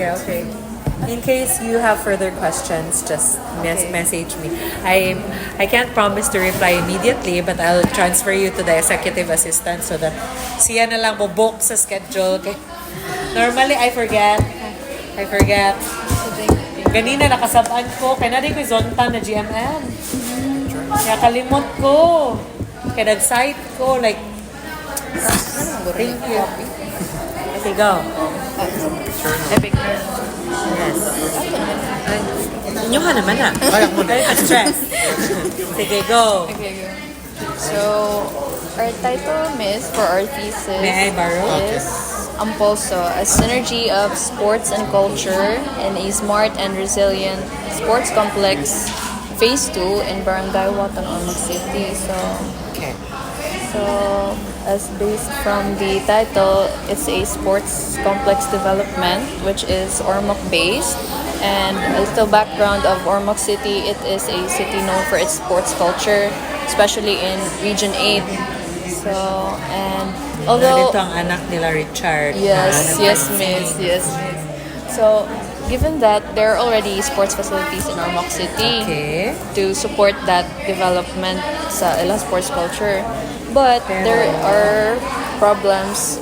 sige, okay. In case you have further questions, just message me. I can't promise to reply immediately, but I'll transfer you to the executive assistant so that siya na lang book sa schedule. Okay? Normally, I forget. Ganina, nakasabaan ko. Kaya na ko zonta na GMM. Kaya kalimot ko. Kaya nag-site ko, like, thank you. Okay, go. Epic. Yes. Inyo ka naman ah. Very stress. Sige, go. Okay, go. So, our title, Miss, for our thesis May I borrow? is Ampolso, a synergy of sports and culture in a smart and resilient sports complex, Phase 2 in Barangay Watan, Ormoc City. Okay. So, as based from the title, it's a sports complex development which is Ormoc based. And a little background of Ormoc City, it is a city known for its sports culture, especially in Region 8. So, and although... Ito ang anak nila Richard. Yes, miss. So, given that there are already sports facilities in Ormoc City Okay. to support that development sa ilang sports culture, but there are problems.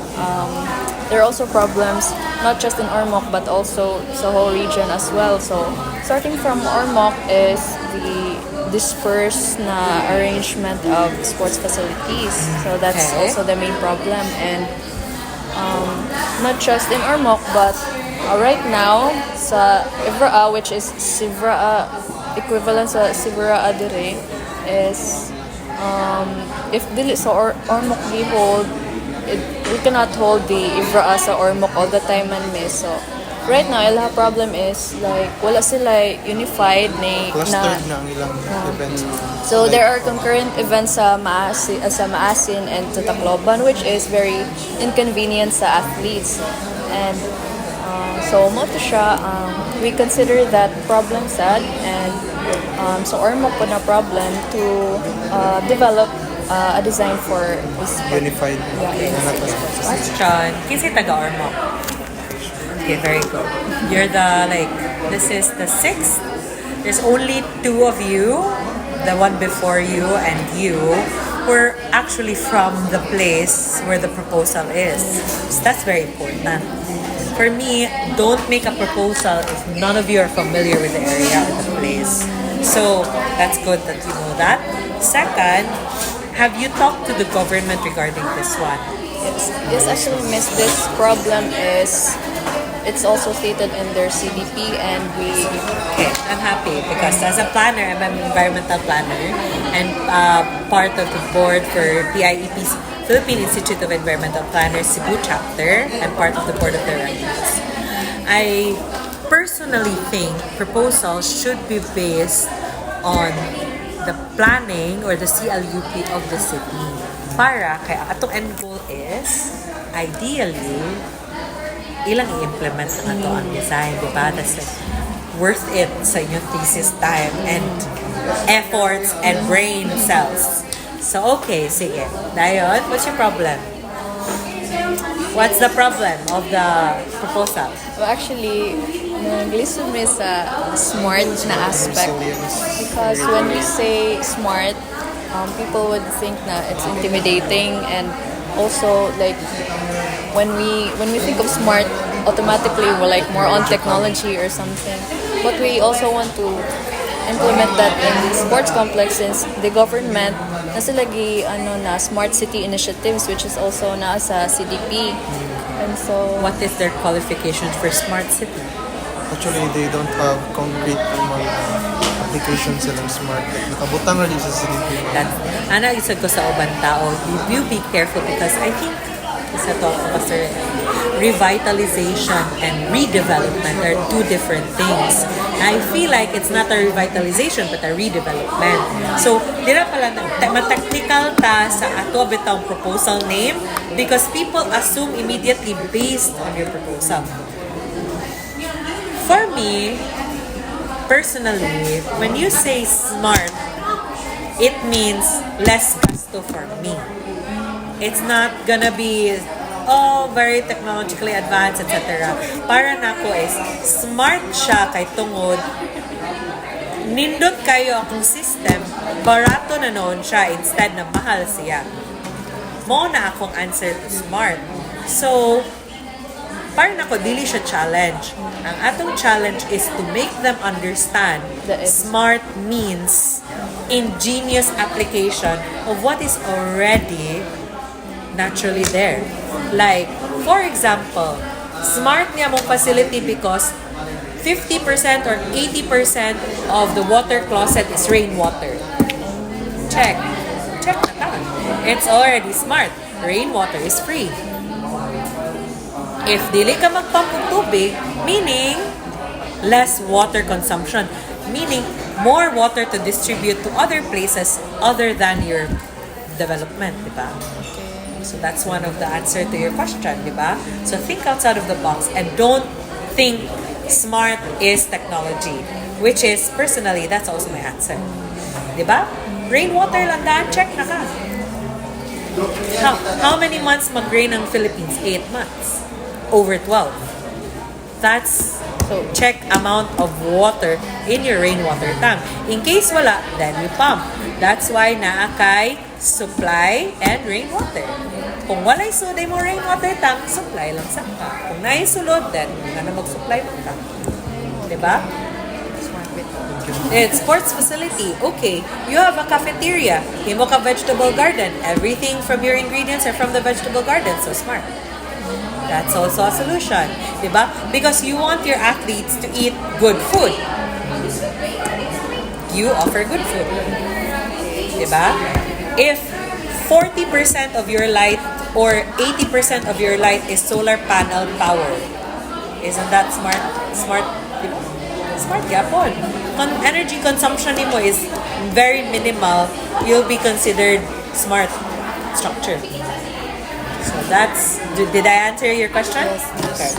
There are also problems not just in Ormoc but also sa whole region as well. So, starting from Ormoc is the dispersed na arrangement of sports facilities. So that's Okay. also the main problem, and not just in Ormoc but right now sa Ivraa, which is Sivraa, equivalent sa Sivraa dire, is if dili sa Ormoc hold, we cannot hold the Ivraa sa Ormoc all the time man miss. So right now ila problem is like wala sila unified Clustered na ang ilang events. so there are concurrent events sa Maasin and sa Tacloban, which is very inconvenient sa athletes. And so mo to siya, we consider that problem sad, and so Ormoc po na problem to develop a design for this Unified. Question. Kinsa taga Ormoc? Okay, very good. You're this is the 6th. There's only 2 of you, the one before you and you, were actually from the place where the proposal is. So that's very important. For me, don't make a proposal if none of you are familiar with the area or the place. So that's good that you know that. Second, have you talked to the government regarding this one? Yes, actually, miss, this problem is, it's also stated in their CDP, and we... Okay, I'm happy because as a planner, I'm an environmental planner and part of the board for PIEP's Philippine Institute of Environmental Planners Cebu chapter. I'm part of the board of directors. I personally think proposals should be based on the planning or the CLUP of the city. Para, kaya atong end goal is, ideally, ilang i-implement na ito ang design, di ba? That's like, worth it sa inyong thesis time and efforts and brain cells. So, okay, sige. Dayon, what's your problem? What's the problem of the proposal? Well, actually, nag-listen mo sa smart na aspect. Because when we say smart, people would think na it's intimidating, and also like when we think of smart, automatically we're like more on technology or something. But we also want to implement that in the sports complex, since the government nasa lagi smart city initiatives, which is also nasa CDP. And so What is their qualifications for smart city? Actually, they don't have concrete applications sa smart. Nakabutang rin sa CDP. Ana, isag ko sa ubang tao, you be careful because I think isa to kasi revitalization and redevelopment are 2 different things. I feel like it's not a revitalization but a redevelopment. So, dira pala ma-technical ta sa ato bitang proposal name because people assume immediately based on your proposal. For me, personally, when you say smart, it means less gasto for me. It's not gonna be oh, very technologically advanced, etc. Para nako is, smart siya kay tungod, nindot kayo akong system, barato na noon siya instead na mahal siya. Mo na akong answer to smart. So, para nako, dili siya challenge. Ang atong challenge is to make them understand smart means ingenious application of what is already naturally there. Like, for example, smart niya mong facility because 50% or 80% of the water closet is rainwater. Check. Check na ta. It's already smart. Rainwater is free. If dili ka magpump og tubig, meaning less water consumption, meaning more water to distribute to other places other than your development, di ba? So that's one of the answer to your question, di ba? So think outside of the box and don't think smart is technology, which is, personally, that's also my answer. Di ba? Rainwater lang daan, check na ka. How many months mag-rain ang Philippines? 8 months. Over 12. That's check amount of water in your rainwater tank. In case wala, then you pump. That's why naa kay supply and rainwater. Kung walay suday mo rainwater tank, supply lang sa ka. Kung naay sulod, then nga na mag-supply mo ka. Diba? It's sports facility. Okay, you have a cafeteria. Himo ka vegetable garden. Everything from your ingredients are from the vegetable garden. So smart. That's also a solution, diba? Because you want your athletes to eat good food. You offer good food, diba? If 40% of your light or 80% of your light is solar panel power, isn't that smart? Smart, diba? Smart yapon. Energy consumption nimo is very minimal. You'll be considered smart structure. So that's, did I answer your question? Yes. Okay.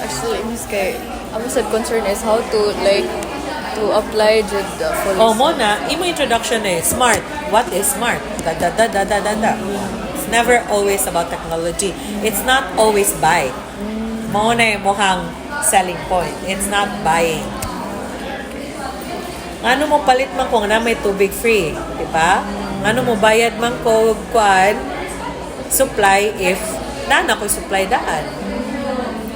Actually, Miss Kay, ang sad concern is how to apply the full. Oh, mona, imo introduction eh, smart. What is smart? Da da da da da da da. It's never always about technology. It's not always buy. Mona yung muhang selling point. It's not buying. Ano mo palit man kung na may tubig free, di ba? Ano mo bayad man ko kuan supply if nana ko supply daan.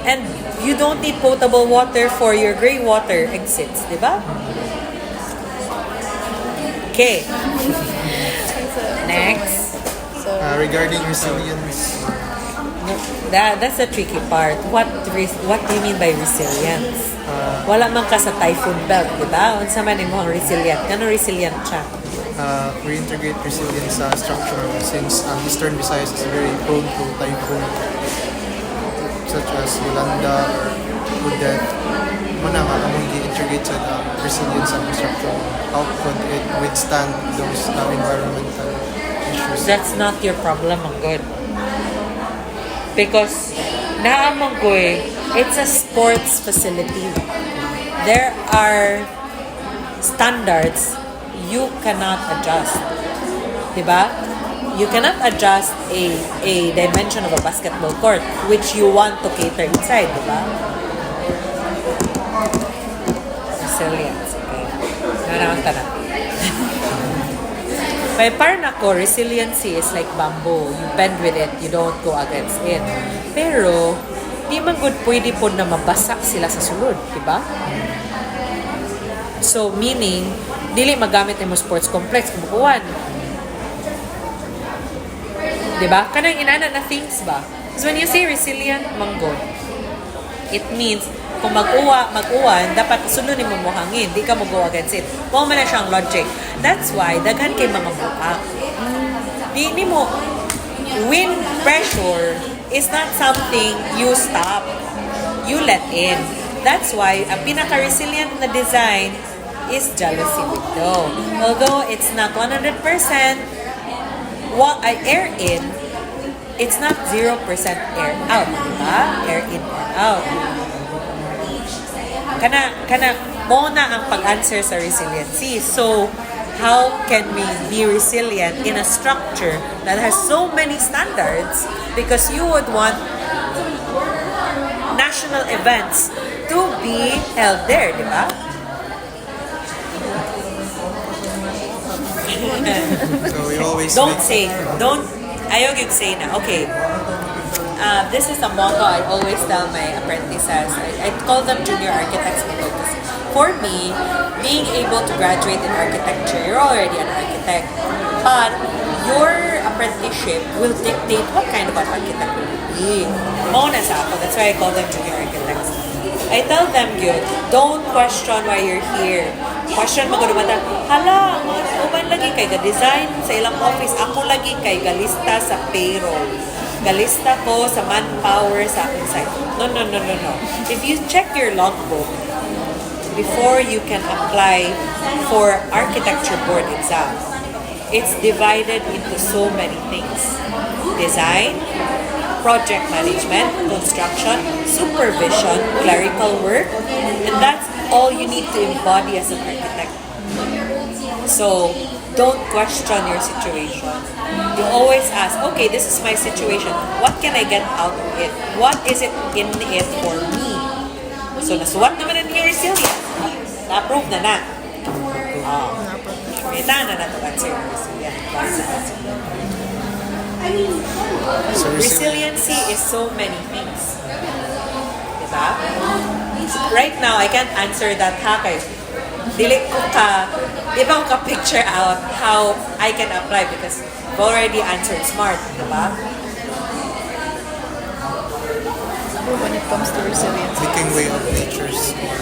And you don't need potable water for your gray water exits, di ba? Okay. Next. Regarding resilience, That's the tricky part. What do you mean by resilience? Wala man ka sa typhoon belt, di ba? Unsa man mo ang resilient? Kano resilient siya? reintegrate resilience sa structure since Eastern Visayas is very prone to typhoon such as Yolanda or Odette. Muna nga among i-integrate sa resilience sa structure. How could it withstand those environmental issues? That's not your problem, ang good. Because naamang ko it's a sports facility. There are standards you cannot adjust. Diba? You cannot adjust a dimension of a basketball court which you want to cater inside, diba? Resilience. Okay. Nanamanta na. Kaya parang ako, resiliency is like bamboo. You bend with it, you don't go against it. Pero, di man good pwede po na mabasa sila sa sulod, diba? So, meaning, dili magamit mo sports complex kung bukuan. Diba? Kanang inana na things ba? So, when you say resilient, manggod, it means, kung mag-uwan, dapat sunod mo mo hangin. Di ka mag-go against it. Kung man na siyang logic. That's why, daghan kay mga buak. Di mo, wind pressure is not something you stop. You let in. That's why, ang pinaka-resilient na design is jealousy window. Although it's not 100% air in, it's not 0% air out. Diba? Air in, air out. Kana mo na ang pag-answer sa resiliency. So, how can we be resilient in a structure that has so many standards? Because you would want national events to be held there, di ba? So we always Don't make- say, don't, ayaw yung say na, okay, this is a motto I always tell my apprentices. I call them junior architects because for me, being able to graduate in architecture, you're already an architect. But your apprenticeship will dictate what kind of an architect you will be. Mona sa ako, that's why I call them junior architects. I tell them yun, don't question why you're here. Question mo kung hala, uban lagi kay ga-design sa ilang office, ako lagi kay galista sa payroll. Galista ko sa manpower sa aking site. No, no, no, no, no. If you check your logbook before you can apply for architecture board exam, it's divided into so many things. Design, project management, construction, supervision, clerical work, and that's all you need to embody as an architect. So, don't question your situation. You always ask, okay, this is my situation. What can I get out of it? What is it in it for me? So, nasuwat naman ang resilience. Na-approve na na. Oh. Kita na na ito answer yung resilience. So Resiliency is so many things. Diba? Right now, I can't answer that ha kay dili ko ka, di ba ko ka-picture out how I can apply because I've already answered SMART, diba? When it comes to resilience, making way of nature's making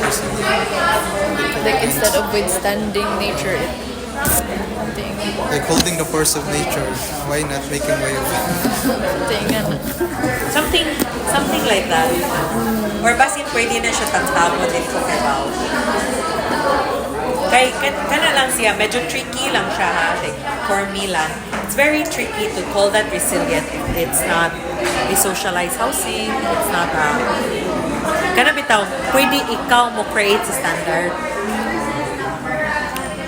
resilient. like instead of withstanding nature, something, Like holding the force of nature. Why not making way of it? Something like that. Or basin pwede na siya tagtamo din ko kay Bao. Kay, kana lang siya, medyo tricky lang siya ha. Like, for me lang, it's very tricky to call that resilient if it's not a socialized housing, it's not kana bitaw, pwede ikaw mo create sa standard.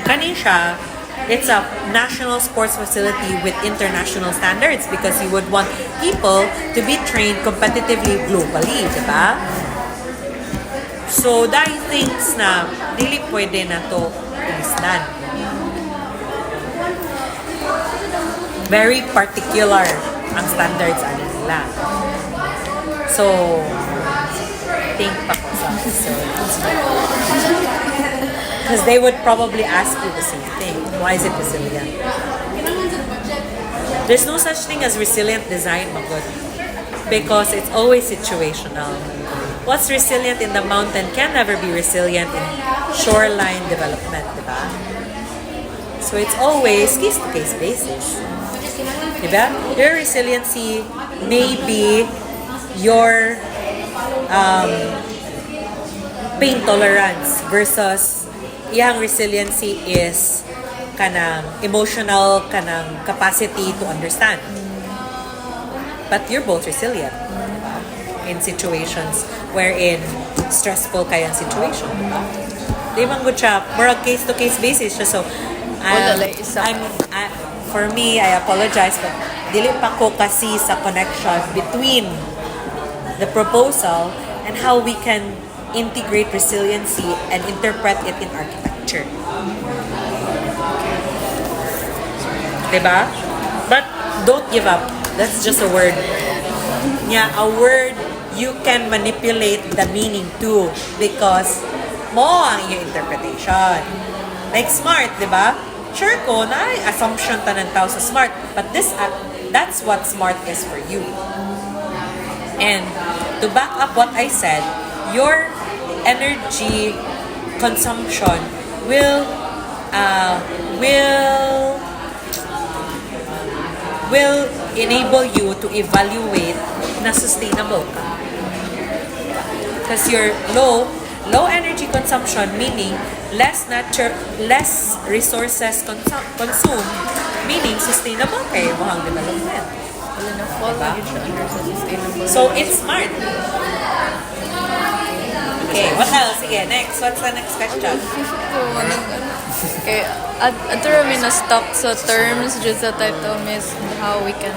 Kani siya, it's a national sports facility with international standards because you would want people to be trained competitively globally, di ba? So, dahil things na dili pwede na to ilisdan. Very particular ang standards ano nila. So, think pa ko sa because they would probably ask you the same thing. Why is it resilient? There's no such thing as resilient design, Magod. Because it's always situational. What's resilient in the mountain can never be resilient in shoreline development, diba? So it's always case-to-case basis. Diba? Your resiliency may be your pain tolerance versus iyang resiliency is kanang emotional kanang capacity to understand. But you're both resilient in situations wherein stressful kayang situation. Di man good siya, more case-to-case basis siya. So, for me, I apologize, but dili pa ko kasi sa connection between the proposal and how we can integrate resiliency and interpret it in architecture. Diba? But don't give up. That's just a word. Yeah, a word you can manipulate the meaning to because mo ang iyong interpretation. Like smart, diba? Sure ko na assumption tanan tao sa smart, but that's what smart is for you. And to back up what I said, your energy consumption will enable you to evaluate na sustainable ka. Because your low energy consumption meaning less resources consumed meaning sustainable kay mo ang development. wala na fall lagi siya under sa sustainable. So it's smart. Okay, what else? Sige, next. What's the next question? Okay, ato rami na stuck sa terms dyan sa title miss how we can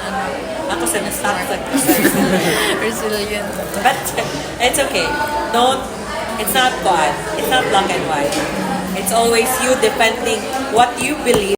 Ako sa na-stop sa resilient. But it's okay. It's not God. It's not black and white. It's always you defending what you believe.